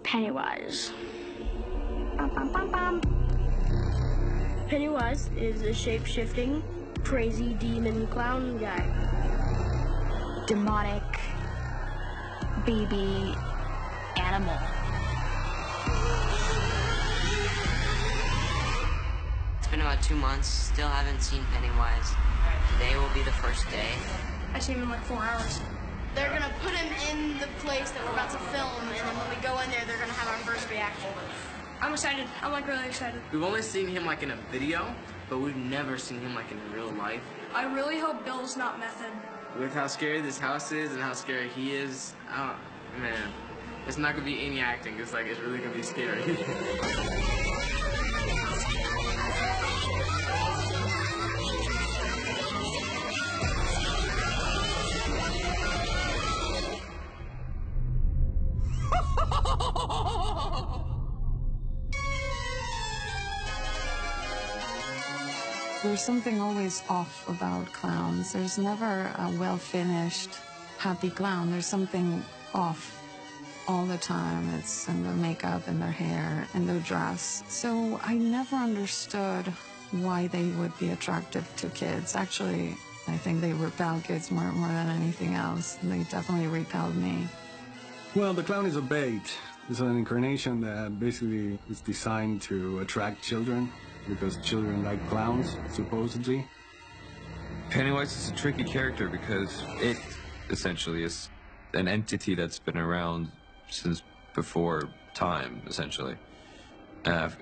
Pennywise. Bum, bum, bum, bum. Pennywise is a shape-shifting, crazy demon clown guy. Demonic baby animal. It's been about 2 months, still haven't seen Pennywise. Today will be the first day. I see him in like 4 hours. They're gonna put him in the place that we're about to film, and then when we go in there, they're gonna have our first reaction. I'm excited. I'm like really excited. We've only seen him like in a video, but we've never seen him like in real life. I really hope Bill's not method. With how scary this house is and how scary he is, man, it's not gonna be any acting. It's like, it's really gonna be scary. There's something always off about clowns. There's never a well-finished, happy clown. There's something off all the time. It's in the makeup and their hair and their dress. So I never understood why they would be attractive to kids. Actually, I think they repel kids more than anything else. They definitely repelled me. Well, the clown is a bait. It's an incarnation that basically is designed to attract children, because children like clowns, supposedly. Pennywise is a tricky character because it essentially is an entity that's been around since before time, essentially,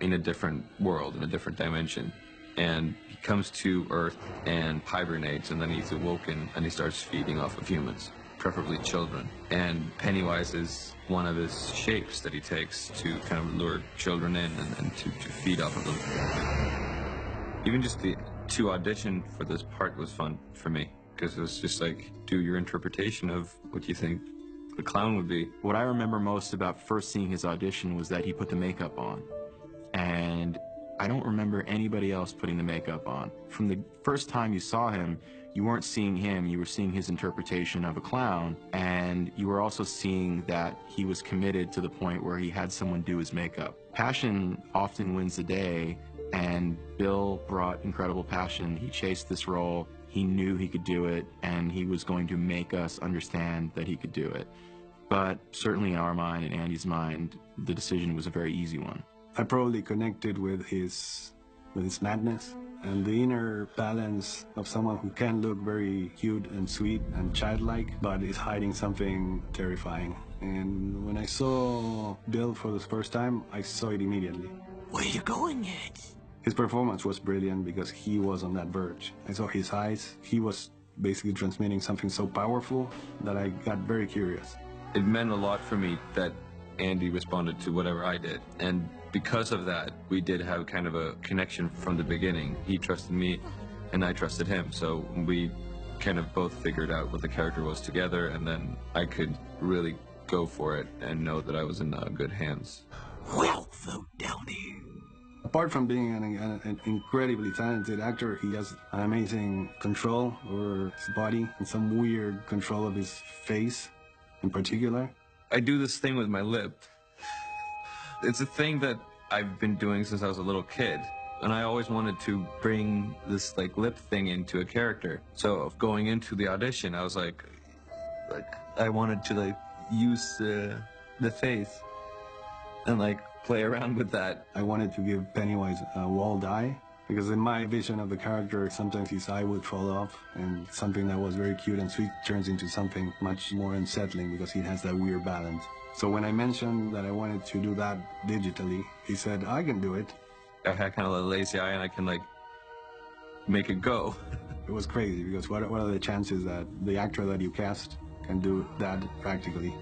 in a different world, in a different dimension. And he comes to Earth and hibernates, and then he's awoken and he starts feeding off of humans, preferably children. And Pennywise is one of his shapes that he takes to kind of lure children in and to feed off of them. Even just to audition for this part was fun for me, because it was just like, do your interpretation of what you think the clown would be. What I remember most about first seeing his audition was that he put the makeup on. And I don't remember anybody else putting the makeup on. From the first time you saw him, you weren't seeing him, you were seeing his interpretation of a clown, and you were also seeing that he was committed to the point where he had someone do his makeup. Passion often wins the day, and Bill brought incredible passion. He chased this role, he knew he could do it, and he was going to make us understand that he could do it. But certainly in our mind, in Andy's mind, the decision was a very easy one. I probably connected with his madness and the inner balance of someone who can look very cute and sweet and childlike, but is hiding something terrifying. And when I saw Bill for the first time, I saw it immediately. Where are you going at? His performance was brilliant because he was on that verge. I saw his eyes. He was basically transmitting something so powerful that I got very curious. It meant a lot for me that Andy responded to whatever I did. And because of that, we did have kind of a connection from the beginning. He trusted me, and I trusted him. So we kind of both figured out what the character was together, and then I could really go for it and know that I was in good hands. Welcome down here. Apart from being an incredibly talented actor, he has an amazing control over his body and some weird control of his face in particular. I do this thing with my lip. It's a thing that I've been doing since I was a little kid, and I always wanted to bring this like lip thing into a character. So going into the audition, I was like I wanted to like use the face and like play around with that. I wanted to give Pennywise a walled eye, because in my vision of the character, sometimes his eye would fall off, and something that was very cute and sweet turns into something much more unsettling because he has that weird balance. So when I mentioned that I wanted to do that digitally, he said, I can do it. I had kind of a lazy eye, and I can like make it go. It was crazy, because what are the chances that the actor that you cast can do that practically?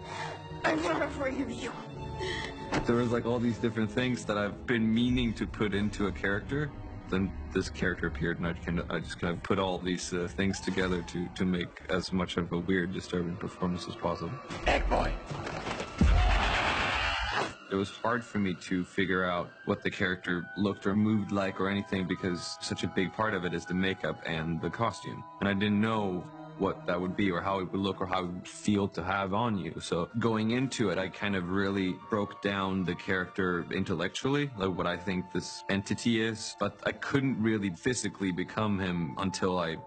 I'm not afraid of you. There was like all these different things that I've been meaning to put into a character. Then this character appeared, and I just kind of put all these things together to make as much of a weird, disturbing performance as possible. Egg boy! It was hard for me to figure out what the character looked or moved like or anything, because such a big part of it is the makeup and the costume. And I didn't know what that would be or how it would look or how it would feel to have on you. So going into it, I kind of really broke down the character intellectually, like what I think this entity is, but I couldn't really physically become him until I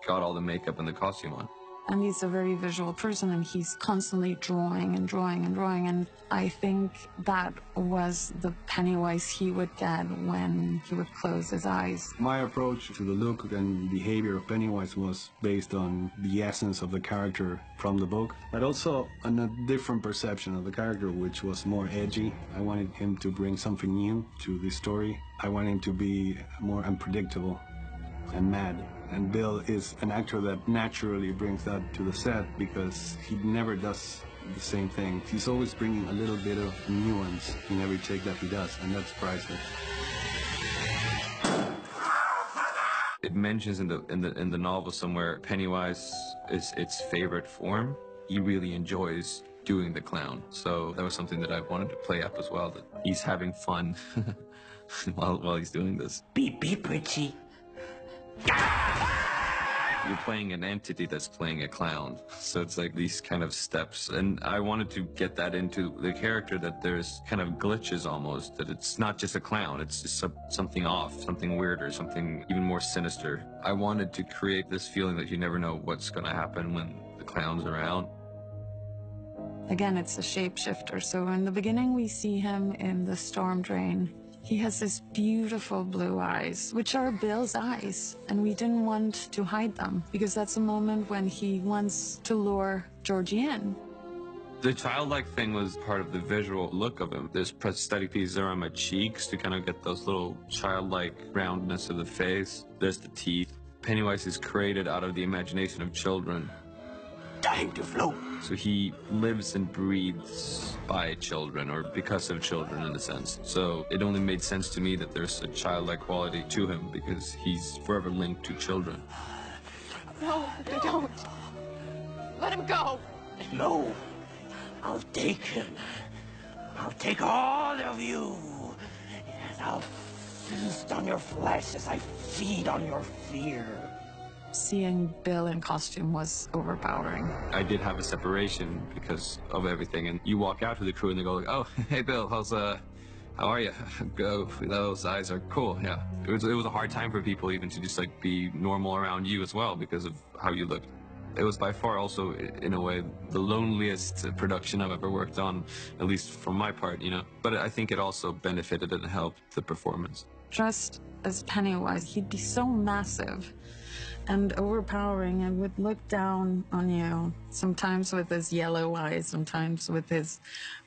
got all the makeup and the costume on. And he's a very visual person, and he's constantly drawing and drawing and drawing. And I think that was the Pennywise he would get when he would close his eyes. My approach to the look and behavior of Pennywise was based on the essence of the character from the book, but also on a different perception of the character, which was more edgy. I wanted him to bring something new to the story. I wanted him to be more unpredictable and mad. And Bill is an actor that naturally brings that to the set because he never does the same thing. He's always bringing a little bit of nuance in every take that he does, and that's priceless. It mentions in the novel somewhere Pennywise is its favorite form. He really enjoys doing the clown, so that was something that I wanted to play up as well. That he's having fun while he's doing this. Beep, beep, Richie. You're playing an entity that's playing a clown. So it's like these kind of steps. And I wanted to get that into the character, that there's kind of glitches almost, that it's not just a clown, it's just something off, something weirder, something even more sinister. I wanted to create this feeling that you never know what's going to happen when the clown's around. Again, it's a shapeshifter. So in the beginning, we see him in the storm drain. He has this beautiful blue eyes, which are Bill's eyes, and we didn't want to hide them because that's a moment when he wants to lure Georgie in. The childlike thing was part of the visual look of him. There's prosthetic pieces there on my cheeks to kind of get those little childlike roundness of the face. There's the teeth. Pennywise is created out of the imagination of children. Time to float. So he lives and breathes by children, or because of children in a sense. So it only made sense to me that there's a childlike quality to him because he's forever linked to children. No, don't. Let him go. No, I'll take him. I'll take all of you. And I'll feast on your flesh as I feed on your fear. Seeing Bill in costume was overpowering. I did have a separation because of everything, and you walk out to the crew and they go like, "Oh, hey Bill, how are you? Go, those eyes are cool." Yeah, it was a hard time for people even to just like be normal around you as well because of how you looked. It was by far also, in a way, the loneliest production I've ever worked on, at least from my part, you know. But I think it also benefited and helped the performance. Dressed as Pennywise, he'd be so massive and overpowering and would look down on you, sometimes with his yellow eyes, sometimes with his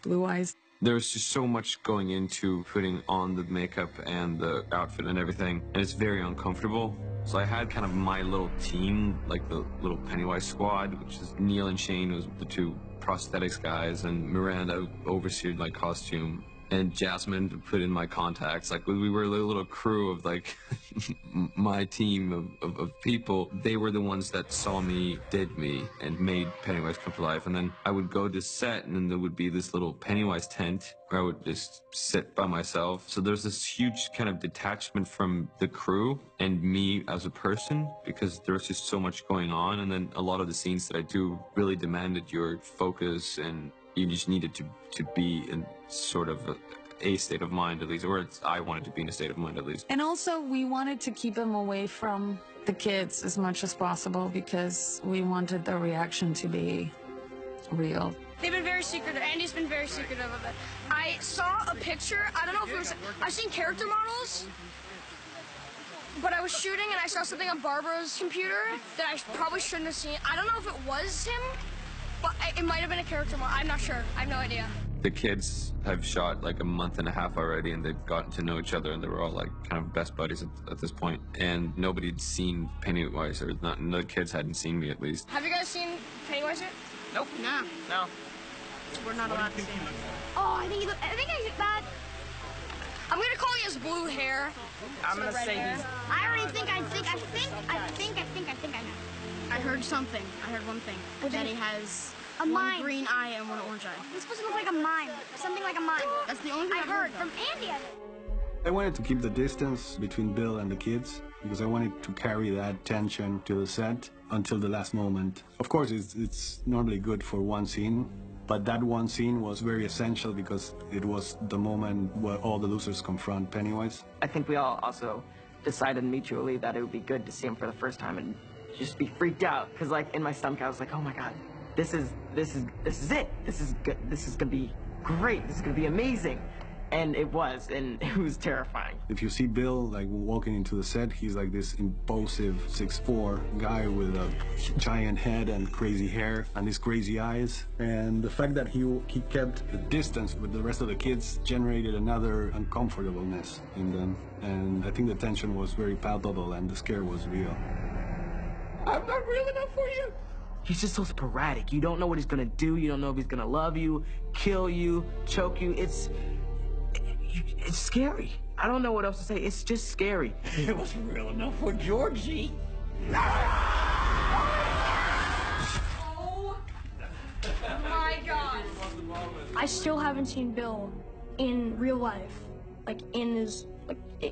blue eyes. There was just so much going into putting on the makeup and the outfit and everything, and it's very uncomfortable. So I had kind of my little team, like the little Pennywise squad, which is Neil and Shane, who was the two prosthetics guys, and Miranda overseered my costume, and Jasmine put in my contacts. Like, we were a little crew of, like, my team of people. They were the ones that saw me, did me, and made Pennywise come to life. And then I would go to set, and then there would be this little Pennywise tent where I would just sit by myself. So there's this huge kind of detachment from the crew and me as a person, because there was just so much going on. And then a lot of the scenes that I do really demanded your focus, and you just needed to be in sort of a state of mind, at least, or I wanted to be in a state of mind, at least. And also, we wanted to keep him away from the kids as much as possible because we wanted the reaction to be real. They've been very secretive. Andy's been very secretive of it. I saw a picture. I don't know if it was... I've seen character models, but I was shooting and I saw something on Barbara's computer that I probably shouldn't have seen. I don't know if it was him, but it might have been a character model. I'm not sure. I have no idea. The kids have shot like a month and a half already, and they've gotten to know each other, and they were all like kind of best buddies at this point. And nobody had seen Pennywise, or no, the kids hadn't seen me, at least. Have you guys seen Pennywise yet? Nope. No. No. We're not allowed to see him. Oh, I think that. I'm gonna call he has blue hair. I'm gonna say he's... I already think I know. I heard something. I heard one thing. That he has one green eye and one orange eye. It's supposed to look like a mime. Something like a mime. That's the only thing I heard from Andy. I wanted to keep the distance between Bill and the kids because I wanted to carry that tension to the set. until the last moment. Of course, it's normally good for one scene, but that one scene was very essential because it was the moment where all the losers confront Pennywise. I think we all also decided mutually that it would be good to see him for the first time and just be freaked out. Because like in my stomach, I was like, oh my God, this is it. This is good. This is gonna be great. This is gonna be amazing. And it was, and it was terrifying. If you see Bill like walking into the set, he's like this impulsive 6'4" guy with a giant head and crazy hair and these crazy eyes. And the fact that he kept the distance with the rest of the kids generated another uncomfortableness in them. And I think the tension was very palpable and the scare was real. I'm not real enough for you. He's just so sporadic. You don't know what he's gonna do. You don't know if he's gonna love you, kill you, choke you. It's scary. I don't know what else to say. It's just scary. It wasn't real enough for Georgie. Oh my God. I still haven't seen Bill in real life, like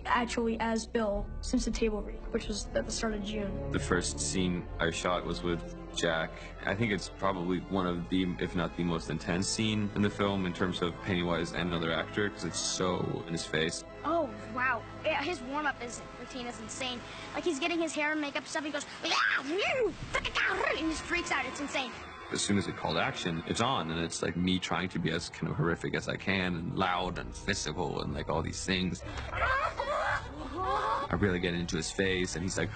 actually as Bill, since the table read, which was at the start of June. The first scene I shot was with Jack. I think it's probably one of the, if not the most intense scene in the film in terms of Pennywise and another actor, because it's so in his face. Oh, wow. Yeah, his warm-up routine is insane. Like, he's getting his hair and makeup stuff, he goes, and he just freaks out. It's insane. As soon as it called action, it's on, and it's like me trying to be as kind of horrific as I can, and loud and physical, and like all these things. I really get into his face, and he's like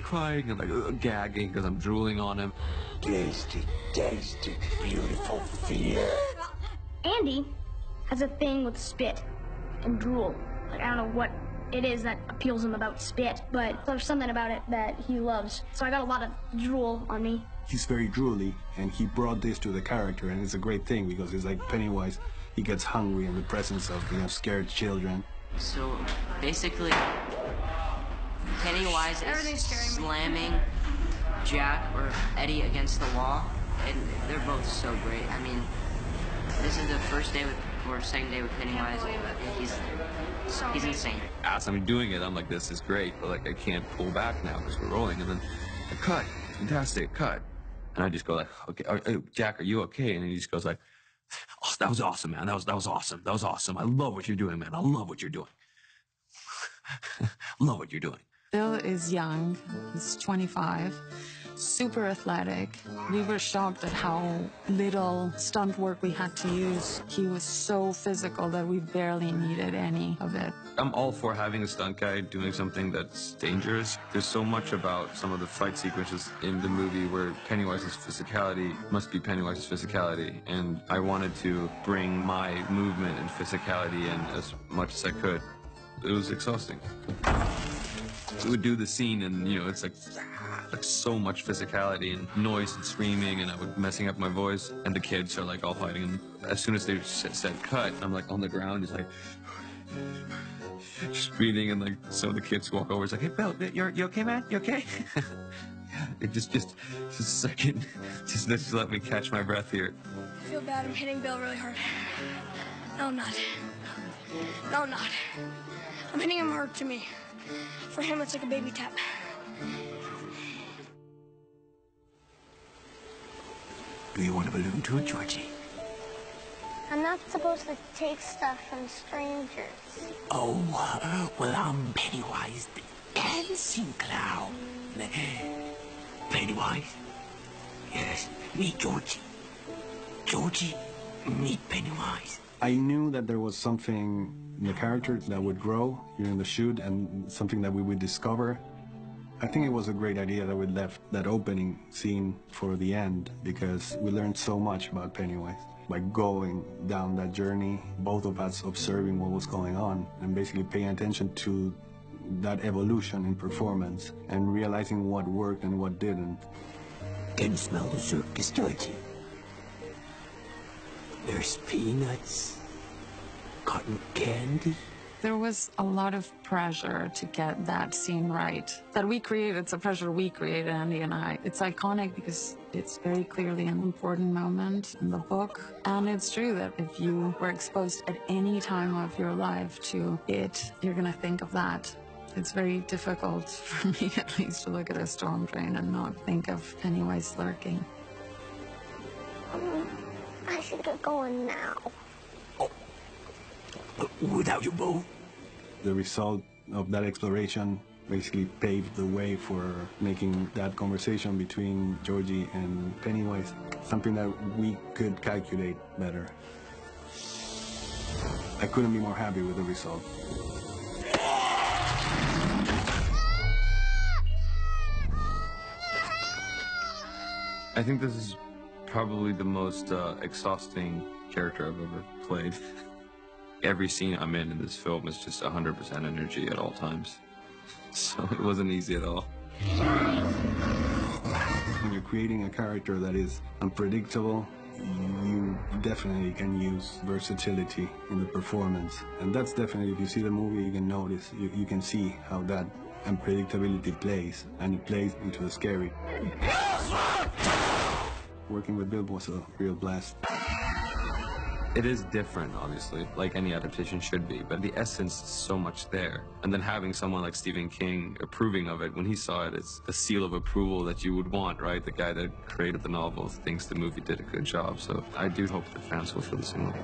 crying and like gagging because I'm drooling on him. Tasty, tasty, beautiful fear. Andy has a thing with spit and drool. Like, I don't know what it is that appeals him about spit, but there's something about it that he loves. So I got a lot of drool on me. He's very drooly, and he brought this to the character, and it's a great thing because it's like Pennywise, he gets hungry in the presence of, scared children. So basically, Pennywise is slamming Jack or Eddie against the wall, and they're both so great. I mean, this is the first day or second day with Pennywise, and he's insane. As I'm doing it, I'm like, this is great, but like I can't pull back now because we're rolling, and then cut, fantastic, cut. And I just go like, okay, Jack, are you okay? And he just goes like, oh, that was awesome, man. That was awesome. That was awesome. I love what you're doing, man. I love what you're doing. Love what you're doing. Bill is young. He's 25. Super athletic. We were shocked at how little stunt work we had to use. He was so physical that we barely needed any of it. I'm all for having a stunt guy doing something that's dangerous. There's so much about some of the fight sequences in the movie where Pennywise's physicality must be Pennywise's physicality, and I wanted to bring my movement and physicality in as much as I could. It was exhausting. We would do the scene, and it's like so much physicality and noise and screaming, and I was messing up my voice, and the kids are like all fighting, and as soon as they said cut, I'm like on the ground just like just breathing, and like some of the kids walk over, it's like, hey Bill, you okay, man? You okay? It just a second, just let me catch my breath here. I feel bad. I'm hitting Bill really hard. No, I'm not. No, I'm not. I'm hitting him hard to me. For him, it's like a baby tap. Do you want a balloon too, Georgie? I'm not supposed to take stuff from strangers. Oh, well, I'm Pennywise, the dancing clown. Pennywise? Yes, meet Georgie. Georgie, meet Pennywise. I knew that there was something in the character that would grow during the shoot and something that we would discover. I think it was a great idea that we left that opening scene for the end because we learned so much about Pennywise. By going down that journey, both of us observing what was going on and basically paying attention to that evolution in performance and realizing what worked and what didn't. Can you smell the circus, Georgie? There's peanuts, cotton candy. There was a lot of pressure to get that scene right. That we created, it's a pressure we created, Andy and I. It's iconic because it's very clearly an important moment in the book. And it's true that if you were exposed at any time of your life to it, you're gonna think of that. It's very difficult for me, at least, to look at a storm drain and not think of Pennywise lurking. I should get going now. Without you both. The result of that exploration basically paved the way for making that conversation between Georgie and Pennywise something that we could calculate better. I couldn't be more happy with the result. I think this is probably the most exhausting character I've ever played. Every scene I'm in this film is just 100% energy at all times. So it wasn't easy at all. When you're creating a character that is unpredictable, you definitely can use versatility in the performance. And that's definitely, if you see the movie, you can notice, you can see how that unpredictability plays, and it plays into the scary. Working with Bill was a real blast. It is different, obviously, like any adaptation should be, but the essence is so much there. And then having someone like Stephen King approving of it, when he saw it, it's a seal of approval that you would want, right? The guy that created the novel thinks the movie did a good job, so I do hope the fans will feel the same way.